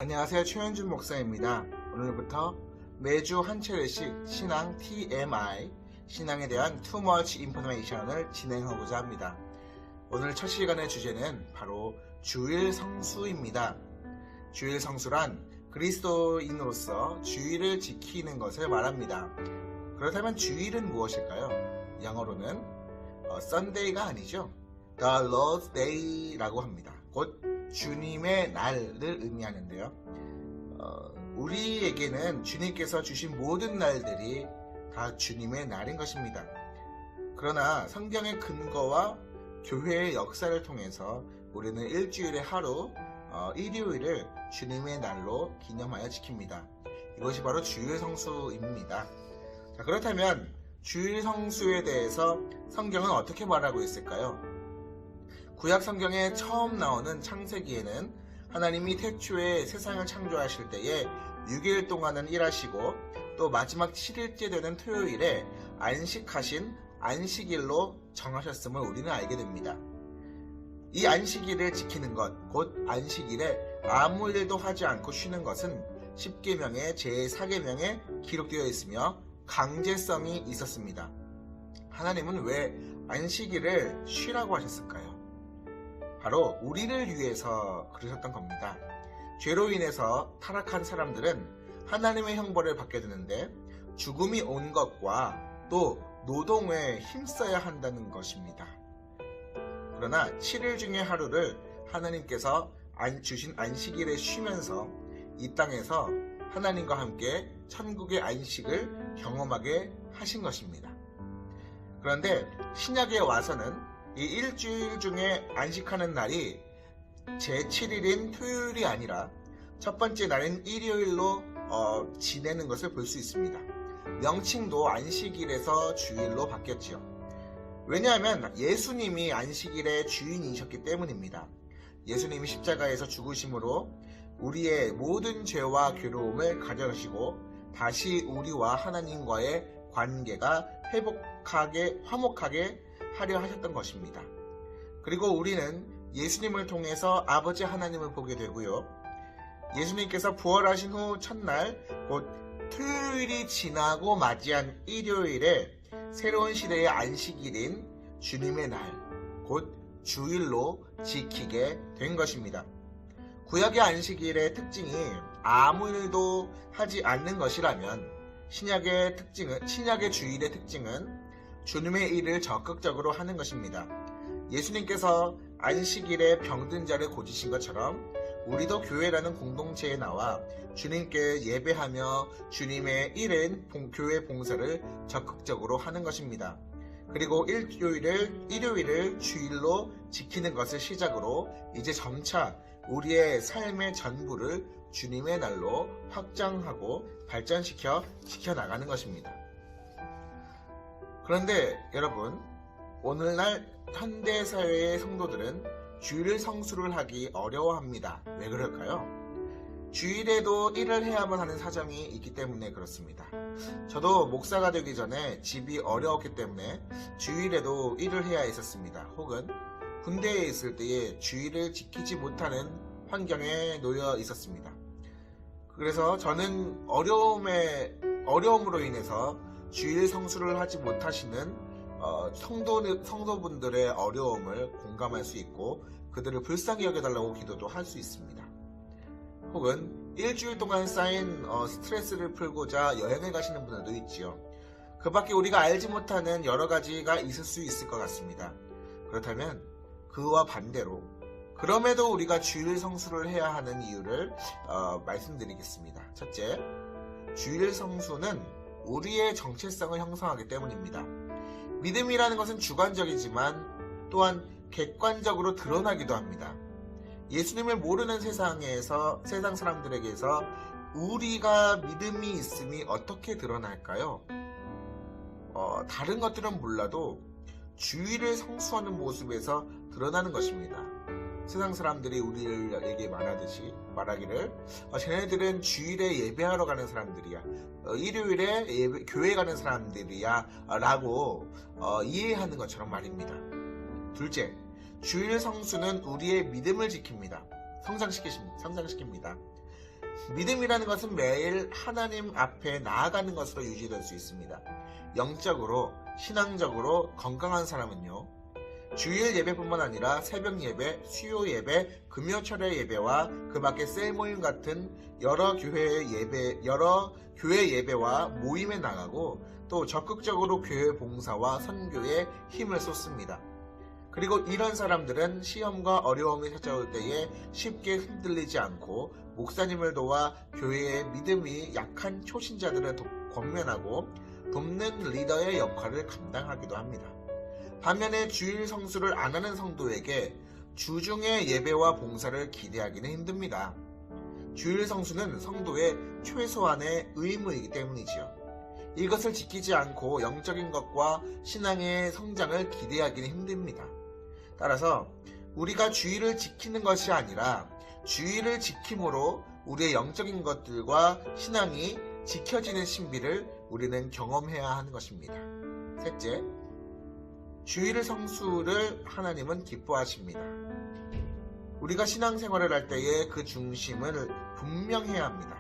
안녕하세요. 최현준 목사입니다. 오늘부터 매주 한 차례씩 신앙 TMI, 신앙에 대한 Too Much Information을 진행하고자 합니다. 오늘 첫 시간의 주제는 바로 주일 성수입니다. 주일 성수란 그리스도인으로서 주일을 지키는 것을 말합니다. 그렇다면 주일은 무엇일까요? 영어로는 Sunday가 아니죠. The Lord's Day라고 합니다. 곧 주님의 날을 의미하는데요. 우리에게는 주님께서 주신 모든 날들이 다 주님의 날인 것입니다. 그러나 성경의 근거와 교회의 역사를 통해서 우리는 일주일의 하루, 일요일을 주님의 날로 기념하여 지킵니다. 이것이 바로 주일 성수입니다. 자, 그렇다면 주일 성수에 대해서 성경은 어떻게 말하고 있을까요? 구약 성경에 처음 나오는 창세기에는 하나님이 태초에 세상을 창조하실 때에 6일 동안은 일하시고 또 마지막 7일째 되는 토요일에 안식하신 안식일로 정하셨음을 우리는 알게 됩니다. 이 안식일을 지키는 것, 곧 안식일에 아무 일도 하지 않고 쉬는 것은 십계명의 제4계명에 기록되어 있으며 강제성이 있었습니다. 하나님은 왜 안식일을 쉬라고 하셨을까요? 바로 우리를 위해서 그러셨던 겁니다. 죄로 인해서 타락한 사람들은 하나님의 형벌을 받게 되는데 죽음이 온 것과 또 노동에 힘써야 한다는 것입니다. 그러나 7일 중에 하루를 하나님께서 주신 안식일에 쉬면서 이 땅에서 하나님과 함께 천국의 안식을 경험하게 하신 것입니다. 그런데 신약에 와서는 이 일주일 중에 안식하는 날이 제7일인 토요일이 아니라 첫 번째 날인 일요일로 지내는 것을 볼 수 있습니다. 명칭도 안식일에서 주일로 바뀌었지요. 왜냐하면 예수님이 안식일의 주인이셨기 때문입니다. 예수님이 십자가에서 죽으심으로 우리의 모든 죄와 괴로움을 가져가시고 다시 우리와 하나님과의 관계가 화목하게 하려 하셨던 것입니다. 그리고 우리는 예수님을 통해서 아버지 하나님을 보게 되고요. 예수님께서 부활하신 후 첫날 곧 토요일이 지나고 맞이한 일요일에 새로운 시대의 안식일인 주님의 날, 곧 주일로 지키게 된 것입니다. 구약의 안식일의 특징이 아무 일도 하지 않는 것이라면 신약의 주일의 특징은 주님의 일을 적극적으로 하는 것입니다. 예수님께서 안식일에 병든 자를 고치신 것처럼 우리도 교회라는 공동체에 나와 주님께 예배하며 주님의 일인 교회 봉사를 적극적으로 하는 것입니다. 그리고 일요일을 주일로 지키는 것을 시작으로 이제 점차 우리의 삶의 전부를 주님의 날로 확장하고 발전시켜 나가는 것입니다. 그런데 여러분, 오늘날 현대사회의 성도들은 주일 성수를 하기 어려워합니다. 왜 그럴까요? 주일에도 일을 해야만 하는 사정이 있기 때문에 그렇습니다. 저도 목사가 되기 전에 집이 어려웠기 때문에 주일에도 일을 해야 했었습니다. 혹은 군대에 있을 때에 주일을 지키지 못하는 환경에 놓여 있었습니다. 그래서 저는 어려움으로 인해서 주일 성수를 하지 못하시는 성도분들의 어려움을 공감할 수 있고 그들을 불쌍히 여겨달라고 기도도 할 수 있습니다. 혹은 일주일 동안 쌓인 스트레스를 풀고자 여행을 가시는 분들도 있지요. 그 밖에 우리가 알지 못하는 여러 가지가 있을 수 있을 것 같습니다. 그렇다면 그와 반대로 그럼에도 우리가 주일 성수를 해야 하는 이유를 말씀드리겠습니다. 첫째, 주일 성수는 우리의 정체성을 형성하기 때문입니다. 믿음이라는 것은 주관적이지만 또한 객관적으로 드러나기도 합니다. 예수님을 모르는 세상 사람들에게서 우리가 믿음이 있음이 어떻게 드러날까요? 다른 것들은 몰라도 주일을 성수하는 모습에서 드러나는 것입니다. 세상 사람들이 우리에게 말하기를 쟤네들은 주일에 예배하러 가는 사람들이야, 일요일에 교회 가는 사람들이야 라고 이해하는 것처럼 말입니다. 둘째, 주일 성수는 우리의 믿음을 지킵니다. 성장시킵니다. 믿음이라는 것은 매일 하나님 앞에 나아가는 것으로 유지될 수 있습니다. 영적으로, 신앙적으로 건강한 사람은요, 주일 예배뿐만 아니라 새벽 예배, 수요 예배, 금요철의 예배와 그 밖에 셀 모임 같은 여러 교회 예배와 모임에 나가고 또 적극적으로 교회 봉사와 선교에 힘을 쏟습니다. 그리고 이런 사람들은 시험과 어려움이 찾아올 때에 쉽게 흔들리지 않고 목사님을 도와 교회의 믿음이 약한 초신자들을 권면하고 돕는 리더의 역할을 감당하기도 합니다. 반면에 주일 성수를 안 하는 성도에게 주중의 예배와 봉사를 기대하기는 힘듭니다. 주일 성수는 성도의 최소한의 의무이기 때문이지요. 이것을 지키지 않고 영적인 것과 신앙의 성장을 기대하기는 힘듭니다. 따라서 우리가 주일을 지키는 것이 아니라 주일을 지킴으로 우리의 영적인 것들과 신앙이 지켜지는 신비를 우리는 경험해야 하는 것입니다. 셋째, 주일 성수를 하나님은 기뻐하십니다. 우리가 신앙생활을 할 때에 그 중심을 분명해야 합니다.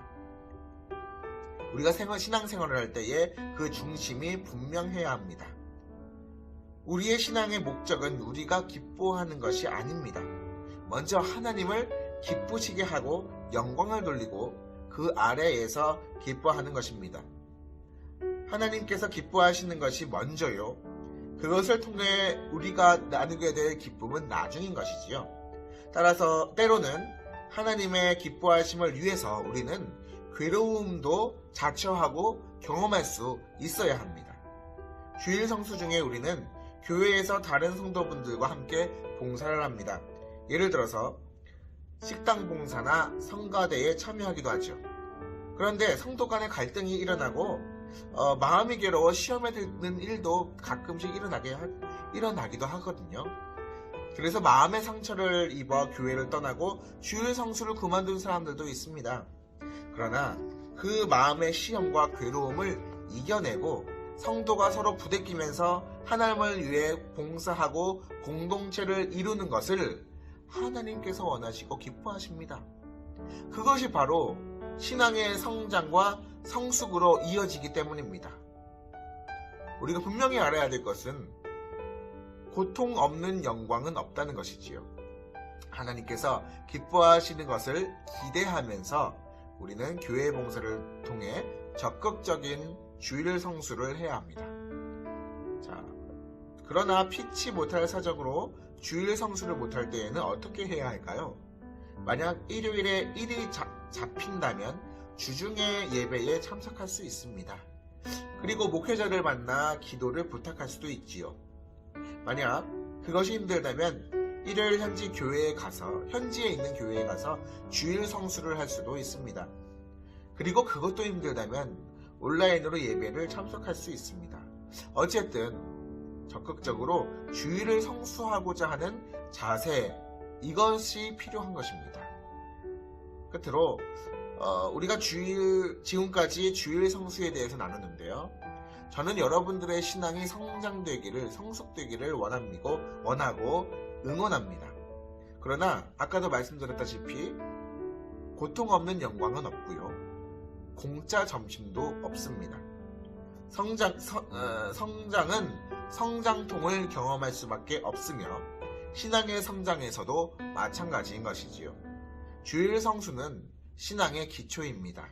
우리가 신앙생활을 할 때에 그 중심이 분명해야 합니다. 우리의 신앙의 목적은 우리가 기뻐하는 것이 아닙니다. 먼저 하나님을 기쁘시게 하고 영광을 돌리고 그 아래에서 기뻐하는 것입니다. 하나님께서 기뻐하시는 것이 먼저요. 그것을 통해 우리가 나누게 될 기쁨은 나중인 것이지요. 따라서 때로는 하나님의 기뻐하심을 위해서 우리는 괴로움도 자처하고 경험할 수 있어야 합니다. 주일 성수 중에 우리는 교회에서 다른 성도분들과 함께 봉사를 합니다. 예를 들어서 식당 봉사나 성가대에 참여하기도 하죠. 그런데 성도 간의 갈등이 일어나고 마음이 괴로워 시험에 드는 일도 가끔씩 일어나기도 하거든요. 그래서 마음의 상처를 입어 교회를 떠나고 주일 성수를 그만둔 사람들도 있습니다. 그러나 그 마음의 시험과 괴로움을 이겨내고 성도가 서로 부대끼면서 하나님을 위해 봉사하고 공동체를 이루는 것을 하나님께서 원하시고 기뻐하십니다. 그것이 바로 신앙의 성장과 성숙으로 이어지기 때문입니다. 우리가 분명히 알아야 될 것은 고통 없는 영광은 없다는 것이지요. 하나님께서 기뻐하시는 것을 기대하면서 우리는 교회 봉사를 통해 적극적인 주일 성수를 해야 합니다. 자, 그러나 피치 못할 사정으로 주일 성수를 못할 때에는 어떻게 해야 할까요? 만약 일요일에 일이 잡힌다면 주중의 예배에 참석할 수 있습니다. 그리고 목회자를 만나 기도를 부탁할 수도 있지요. 만약 그것이 힘들다면 일요일 현지에 있는 교회에 가서 주일 성수를 할 수도 있습니다. 그리고 그것도 힘들다면 온라인으로 예배를 참석할 수 있습니다. 어쨌든 적극적으로 주일을 성수하고자 하는 자세, 이것이 필요한 것입니다. 끝으로 우리가 지금까지 주일 성수에 대해서 나눴는데요. 저는 여러분들의 신앙이 성장되기를, 성숙되기를 원하고 응원합니다. 그러나 아까도 말씀드렸다시피 고통 없는 영광은 없고요. 공짜 점심도 없습니다. 성장은 성장통을 경험할 수밖에 없으며 신앙의 성장에서도 마찬가지인 것이지요. 주일 성수는 신앙의 기초입니다.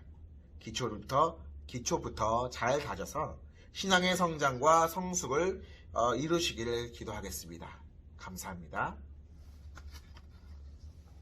기초부터 잘 다져서 신앙의 성장과 성숙을 이루시기를 기도하겠습니다. 감사합니다.